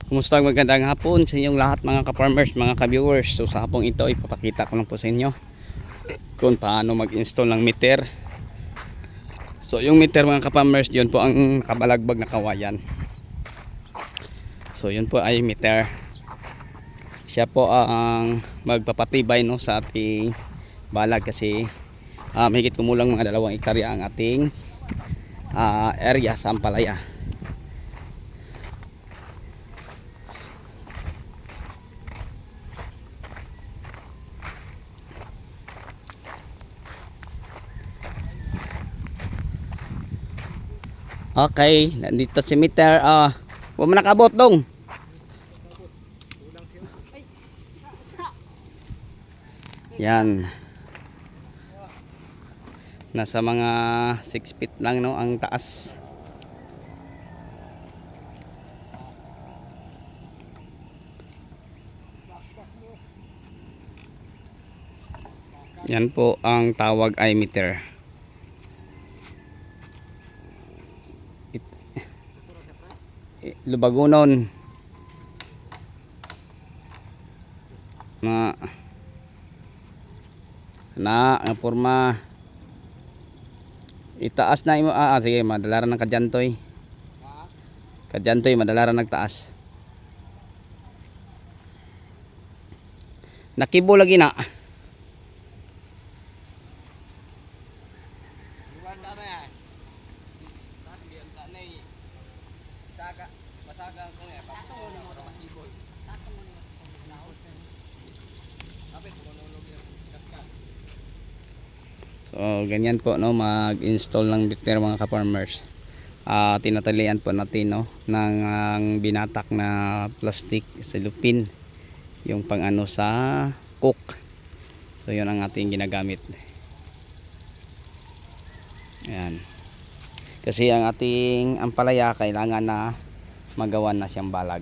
Kumusta, magandang hapon sa inyong lahat mga ka-farmers, mga ka-viewers. So sa hapong ito ipapakita ko lang po sa inyo kung paano mag-install ng meter. So yung meter mga ka-farmers, yun po ang kabalagbag na kawayan. So yun po ay meter. Siya po ang magpapatibay no, sa ating balag kasi mahigit kumulang mga 2 hektarya ang ating area sa Ampalaya. Okay, nandito si meter. Huwag mo nakabot dong. Yan. Nasa mga 6 feet lang no ang taas. Yan po ang tawag ay meter. Lubagunon na ang forma itaas na imo. Sige, madalaran ng kadyantoy madalaran nagtaas nakibo lagi na. So ganyan po no mag-install ng meter mga ka-farmers. Tinatalian po natin no ng binatak na plastic cellophane yung pang ano sa cook. So yun ang ating ginagamit. Ayan. Kasi ang ating ampalaya kailangan na magawa na siyang balag.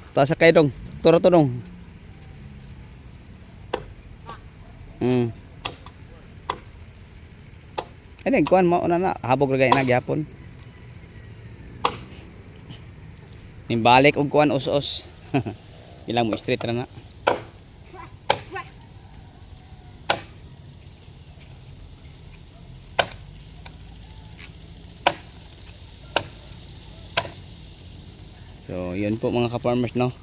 Tasa kayo dong, turo to dong. Ano kuan mo na habog lagay na gyapon. Nimbalik og kuan us-us. Ilang mo straight ra na. So yun po mga ka-farmers no.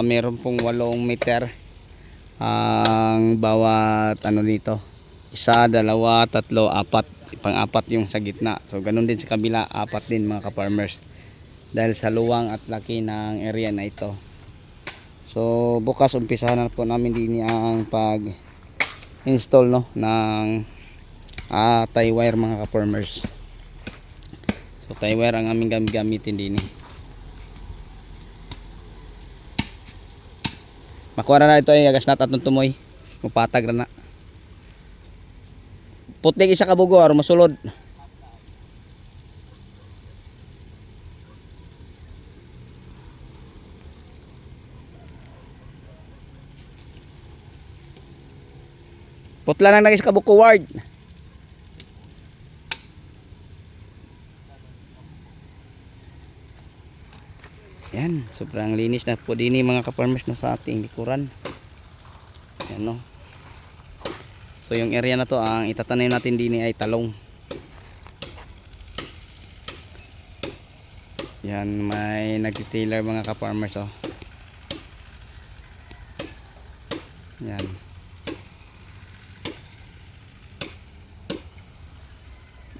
Meron pong 8 meter ang bawat ano dito. 1, 2, 3, 4, pang-apat yung sa gitna. So ganun din sa kabila, 4 din mga ka-farmers. Dahil sa luwang at laki ng area na ito. So bukas umpisahan na po namin din ang pag-install no ng tie wire mga ka-farmers. So tie wire ang aming gamitin din makuha na ito ay agas na atong tumoy mupatag na putik isa ka bugo aron masulod. Putla nang nagis ka buko ward. Yan, sobrang linis na po din mga ka-farmers no, sa ating likuran. Yan no. So yung area na to ang itatanim natin din ay talong. Yan, may nagtitailer mga ka-farmers oh. Yan.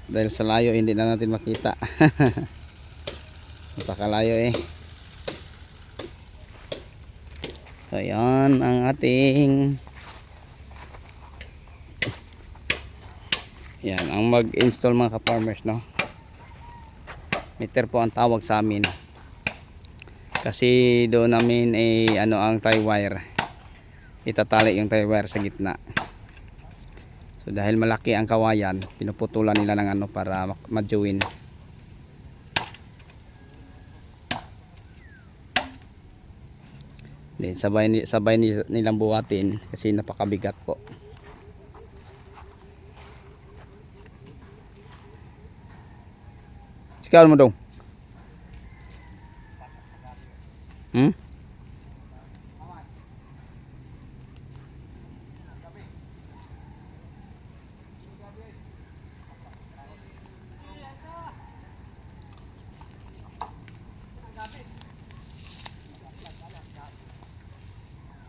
Dahil sa layo hindi na natin makita. Napakalayo eh. So yan ang ating yan ang mag-install mga ka-farmers no. Meter po ang tawag sa amin. Kasi doon namin ano ang tie wire. Itatali yung tie wire sa gitna. So dahil malaki ang kawayan, pinuputulan nila ng ano para ma-join. Then sabay nilang buhatin kasi napakabigat po. Sikal mo dong. Hmm?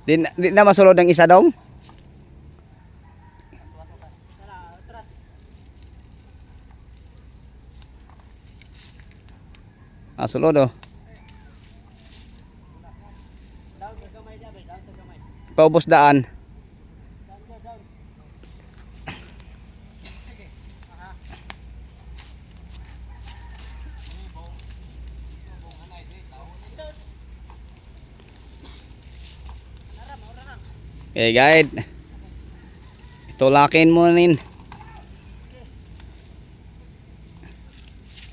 Di na masulod ng isa dong? Sulod oh. Paubos daan. Okay guide. Itulakin mo nin.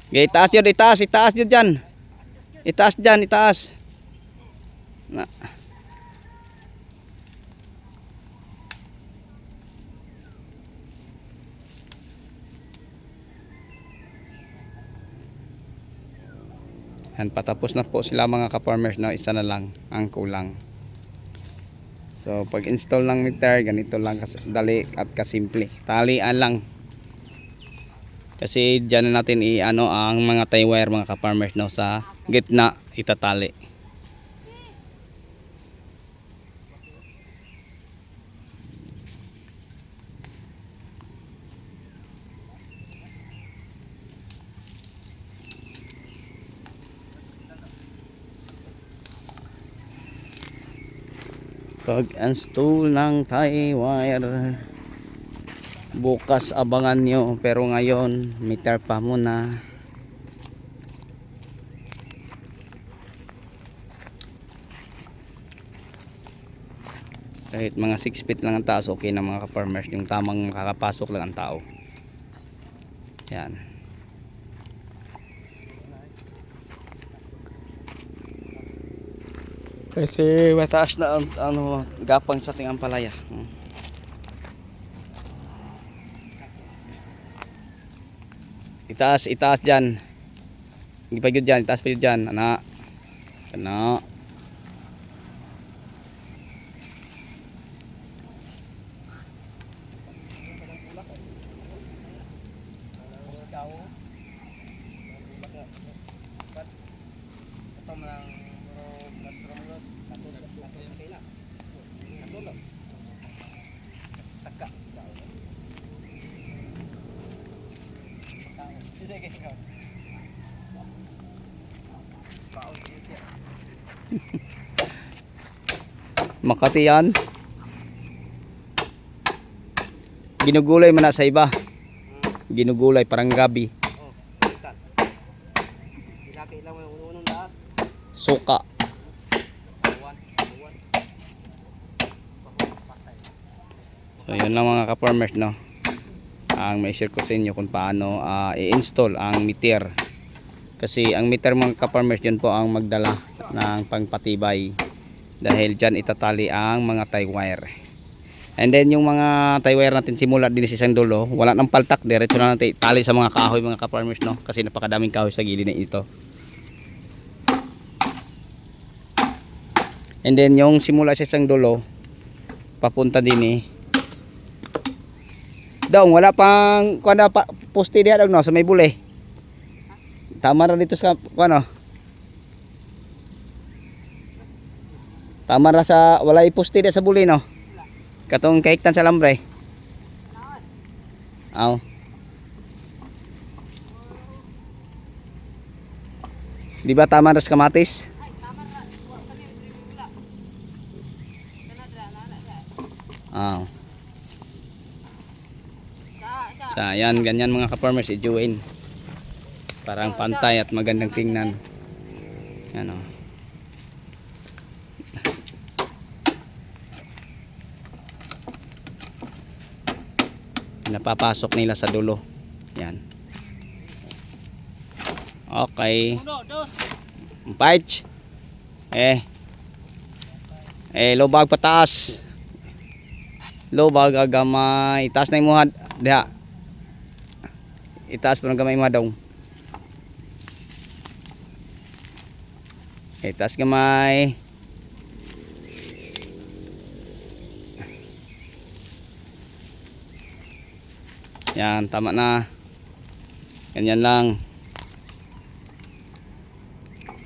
Okay, itaas yun, itaas yun dyan. Itaas dyan, itaas. Na. Yan, patapos na po sila mga ka-farmers, no? Isa na lang ang kulang. So pag install ng meter, ganito lang dali at kasimple. Talian lang. Kasi dyan na natin i-ano ang mga tie wire mga ka-farmers, no? Sa gitna itatali. Pag-install ng tie wire, bukas abangan nyo, pero ngayon meter pa muna. Kahit mga 6 feet lang ang taas, okay na mga ka-farmers, yung tamang makakapasok lang ang tao. Yan. Kasi mataas na ang ano, gapang sa ating ampalaya. Itaas dyan. Hindi pa yun dyan, itaas pa yun dyan. Anak. Anak. Makati yan. Ginugulay man na sa iba. Ginugulay parang gabi. Suka. So yun lang mga ka-farmers, no. Ang may share ko sa inyo kung paano i-install ang meter. Kasi ang meter mga ka-farmers, yun po ang magdala ng pangpatibay. Dahil dyan itatali ang mga tie wire. And then yung mga tie wire natin simula din sa isang dulo, wala nang paltak, diretso na natin itali sa mga kahoy mga ka-farmers, no. Kasi napakadaming kahoy sa gilid na ito. And then yung simula sa isang dulo papunta din Dong, wala pang kuno pa poste diha dong, no, sa may bule. Tama ra dito sa kuno. Tama ra sa wala iposte diha sa bule, no. Katong kaiktan sa lambre. Aw. Di ba tama ra sa kamatis? Aw. So, ayan, ganyan mga ka-farmers, i-join. Parang pantay at magandang tingnan. Yan o. Napapasok nila sa dulo. Yan. Okay. Patch. Lubag pataas. Lubag agamay. Itaas na imuha diha. Itaas pa ng gamay imuha daw. Itaas gamay. Yan, tama na. Ganyan lang.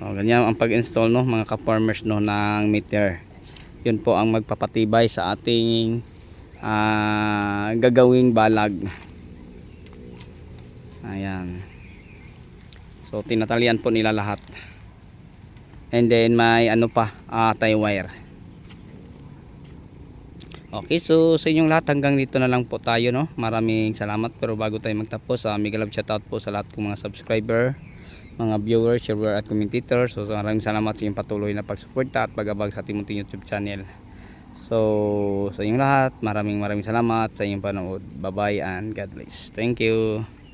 Ganyan ang pag-install no mga ka-farmers no ng meter. Yun po ang magpapatibay sa ating gagawing balag. Ayan. So tinatalian po nila lahat. And then may ano pa, tie wire. Okay, so sa inyong lahat hanggang dito na lang po tayo no. Maraming salamat, pero bago tayo magtapos, mega love shoutout po sa lahat kong mga subscriber, mga viewers, sharer at commentators. So maraming salamat sa inyong patuloy na pagsuporta at pag-abag sa ating munting YouTube channel. So sa inyong lahat, maraming salamat sa inyong panood. Bye bye and God bless. Thank you.